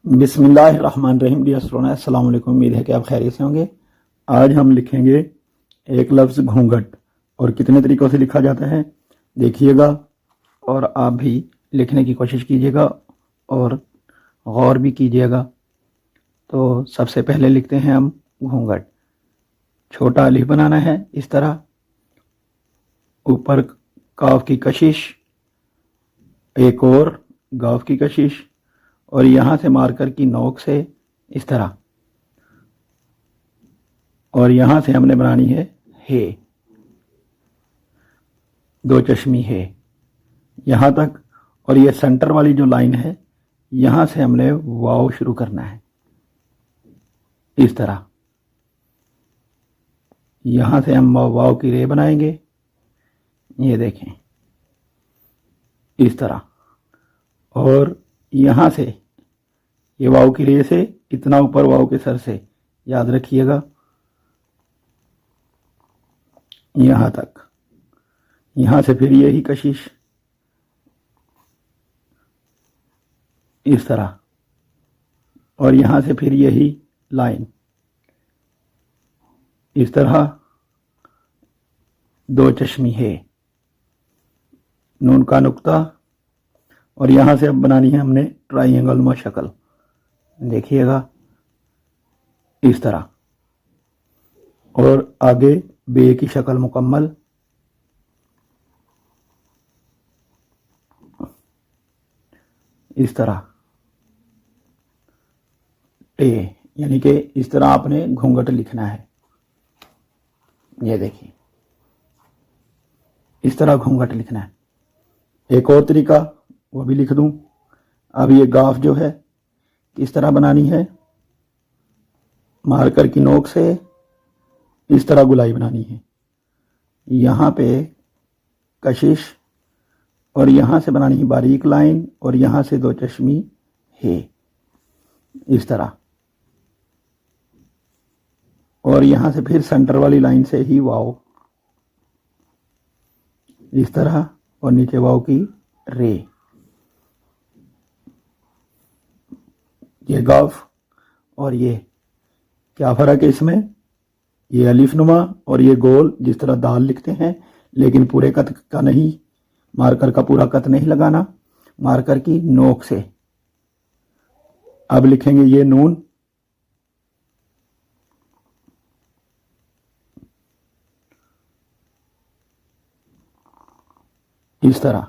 बिस्मिल्लाहिर्रहमानिर्रहीम। Dear student, अस्सलाम वालेकुम। उम्मीद है कि आप खैरियत से होंगे। आज हम लिखेंगे एक लफ्ज़ घूंघट, और कितने तरीक़ों से लिखा जाता है देखिएगा, और आप भी लिखने की कोशिश कीजिएगा और गौर भी कीजिएगा। तो सबसे पहले लिखते हैं हम घूंघट। छोटा अलिफ बनाना है इस तरह, ऊपर काफ की कशिश, एक और गाफ की कशिश, और यहाँ से मार्कर की नोक से इस तरह, और यहाँ से हमने बनानी है हे, दो चश्मी है यहाँ तक। और ये सेंटर वाली जो लाइन है, यहाँ से हमने वाव शुरू करना है इस तरह। यहाँ से हम वाव की रे बनाएंगे, ये देखें इस तरह। और यहाँ से ये वाव की रे से इतना ऊपर वाव के सर से, याद रखिएगा, यहाँ तक। यहाँ से फिर यही कशिश इस तरह, और यहाँ से फिर यही लाइन इस तरह, दो चश्मी है, नून का नुक्ता, और यहाँ से अब बनानी है हमने ट्राइंगल में शक्ल, देखिएगा इस तरह। और आगे बे की शक्ल मुकम्मल, इस तरह टे, यानी कि इस तरह आपने घूंघट लिखना है। ये देखिए इस तरह घूंघट लिखना है। एक और तरीका वो भी लिख दूं। अब ये गाफ जो है किस तरह बनानी है, मार्कर की नोक से इस तरह गुलाई बनानी है, यहाँ पे कशिश, और यहाँ से बनानी है बारीक लाइन, और यहाँ से दो चश्मी है इस तरह। और यहाँ से फिर सेंटर वाली लाइन से ही वाव इस तरह, और नीचे वाव की रे। ये गाफ और ये क्या फ़र्क है इसमें, ये अलिफ नुमा और ये गोल, जिस तरह दाल लिखते हैं, लेकिन पूरे कत का नहीं, मार्कर का पूरा कत नहीं लगाना, मार्कर की नोक से। अब लिखेंगे ये नून, इस तरह,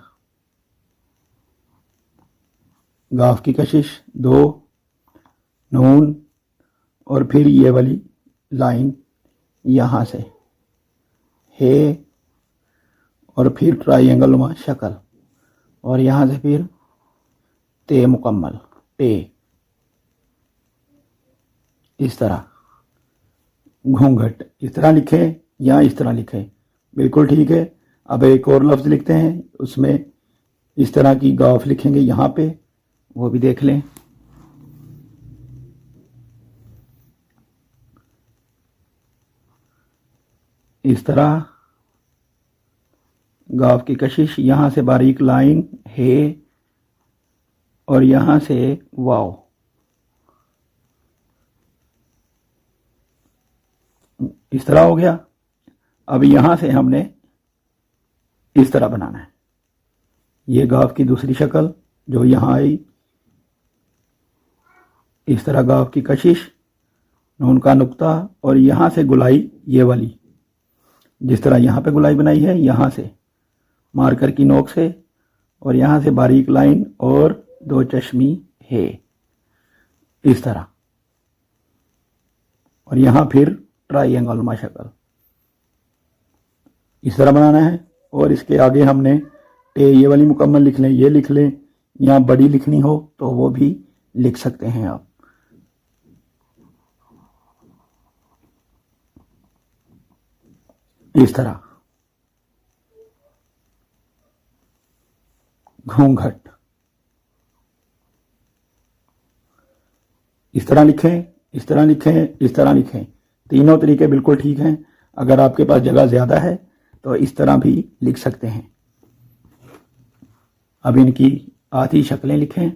गाफ की कशिश, दो, नून, और फिर ये वाली लाइन यहाँ से है, और फिर ट्राइंगल में शक्ल, और यहाँ से फिर ते मुकम्मल टे, इस तरह घूंघट। इस तरह लिखें या इस तरह लिखें, बिल्कुल ठीक है। अब एक और लफ्ज़ लिखते हैं, उसमें इस तरह की गाफ लिखेंगे यहाँ पे, वो भी देख लें। इस तरह गाफ की कशिश, यहाँ से बारीक लाइन है, और यहाँ से वाव, इस तरह हो गया। अब यहाँ से हमने इस तरह बनाना है, ये गाफ की दूसरी शक्ल जो यहाँ आई, इस तरह गाफ की कशिश, नून का नुक्ता, और यहाँ से गुलाई ये वाली, जिस तरह यहाँ पे गुलाई बनाई है, यहाँ से मार्कर की नोक से, और यहाँ से बारीक लाइन, और दो चश्मी है इस तरह, और यहाँ फिर ट्राइंगल में शक्ल इस तरह बनाना है। और इसके आगे हमने टे ये वाली मुकम्मल लिख लें, ये लिख लें, यहाँ बड़ी लिखनी हो तो वो भी लिख सकते हैं आप। इस तरह घूंघट, इस तरह लिखें, इस तरह लिखें, इस तरह लिखें। तीनों तरीके बिल्कुल ठीक हैं। अगर आपके पास जगह ज़्यादा है तो इस तरह भी लिख सकते हैं। अब इनकी आधी शक्लें लिखें।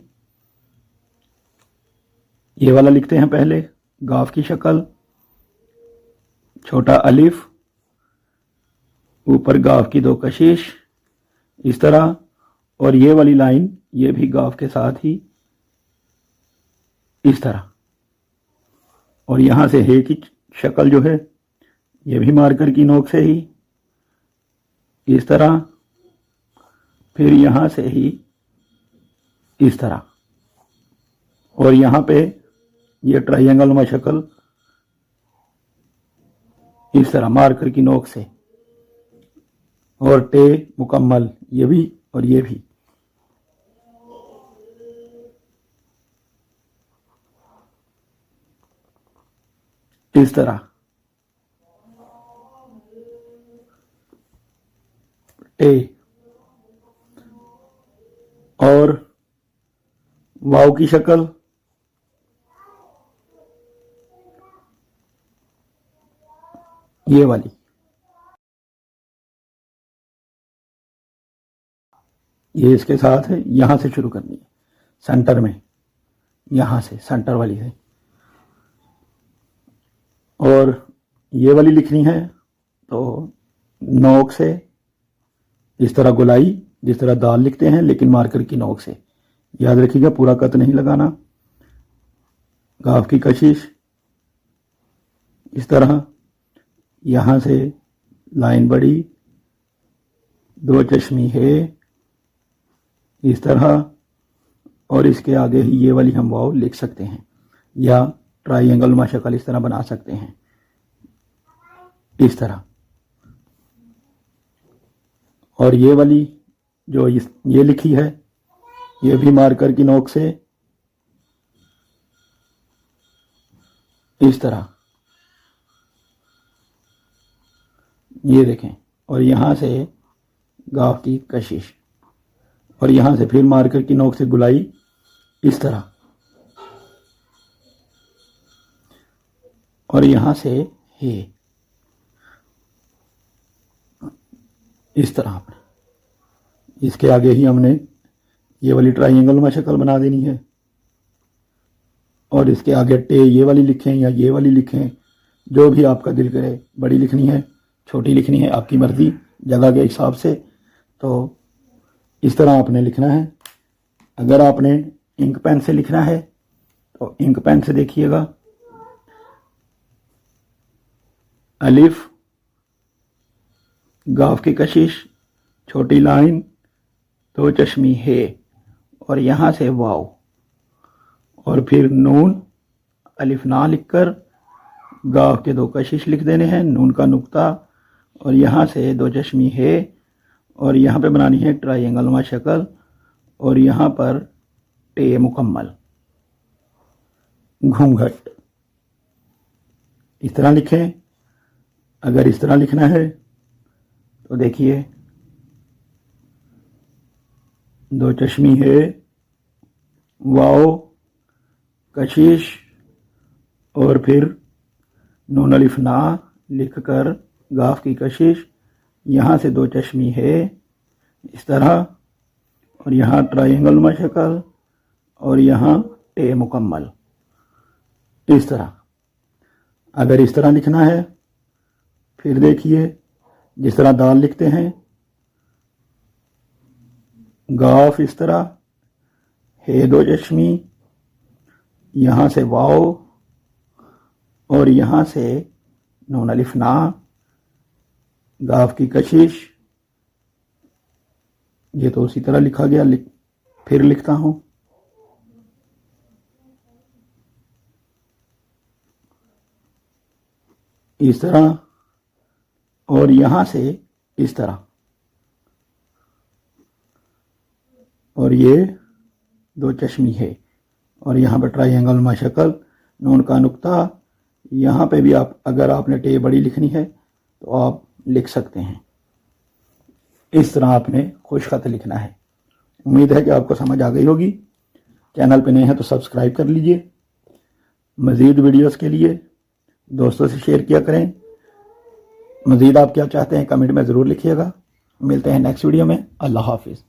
ये वाला लिखते हैं पहले, गाफ की शक्ल, छोटा अलिफ, ऊपर गाफ की 2 कशिश इस तरह, और ये वाली लाइन ये भी गाफ के साथ ही इस तरह, और यहां से हे की शक्ल जो है ये भी मार्कर की नोक से ही इस तरह, फिर यहां से ही इस तरह, और यहां पे ये ट्रायंगल में शक्ल इस तरह मार्कर की नोक से, और टे मुकम्मल ये भी और ये भी। इस तरह टे, और वाव की शक्ल ये वाली, ये इसके साथ है, यहां से शुरू करनी है सेंटर में, यहां से सेंटर वाली है, और ये वाली लिखनी है तो नोक से इस तरह गुलाई, जिस तरह दाल लिखते हैं लेकिन मार्कर की नोक से, याद रखिएगा पूरा कत नहीं लगाना। गाफ की कशिश इस तरह, यहां से लाइन बड़ी, 2 चश्मी है इस तरह, और इसके आगे ही ये वाली हम वाव लिख सकते हैं, या ट्रायंगल में शक्ल इस तरह बना सकते हैं इस तरह। और ये वाली जो ये लिखी है ये भी मार्कर की नोक से इस तरह, ये देखें, और यहां से गाफ की कशिश, और यहां से फिर मार्कर की नोक से गुलाई इस तरह, और यहां से हे इस तरह। इसके आगे ही हमने ये वाली ट्रायंगल में शक्ल बना देनी है, और इसके आगे टे ये वाली लिखें या ये वाली लिखें, जो भी आपका दिल करे, बड़ी लिखनी है छोटी लिखनी है आपकी मर्जी जगह के हिसाब से। तो इस तरह आपने लिखना है। अगर आपने इंक पेन से लिखना है तो इंक पेन से देखिएगा, अलिफ, गाफ की कशिश, छोटी लाइन, 2 चश्मी है, और यहां से वाव, और फिर नून, अलिफ ना लिखकर गाफ के 2 कशिश लिख देने हैं, नून का नुक्ता, और यहां से 2 चश्मी है, और यहां पे बनानी है ट्रायंगल में शक्ल, और यहां पर टे मुकम्मल, घूंघट इस तरह लिखें। अगर इस तरह लिखना है तो देखिए 2 चश्मी है, वाव, कशिश, और फिर नून अलिफ ना लिखकर गाफ की कशिश, यहां से 2 चश्मी है इस तरह, और यहां ट्रायंगल में शक्ल, और यहां टे मुकम्मल इस तरह। अगर इस तरह लिखना है फिर देखिए जिस तरह दाल लिखते हैं, गाफ इस तरह है, 2 चश्मी, यहां से वाव, और यहां से नून अलिफ ना, गाफ की कशिश, ये तो उसी तरह लिखा गया, फिर लिखता हूं, इस तरह, और यहां से इस तरह, और ये 2 चश्मी है, और यहां पर ट्रायंगल में शक्ल, नून का नुक्ता, यहां पे भी आप अगर आपने टे बड़ी लिखनी है तो आप लिख सकते हैं। इस तरह आपने खुश खत लिखना है। उम्मीद है कि आपको समझ आ गई होगी। चैनल पे नए हैं तो सब्सक्राइब कर लीजिए। मज़ीद वीडियोस के लिए दोस्तों से शेयर किया करें। मज़ीद आप क्या चाहते हैं कमेंट में ज़रूर लिखिएगा। मिलते हैं नेक्स्ट वीडियो में। अल्लाह हाफिज़।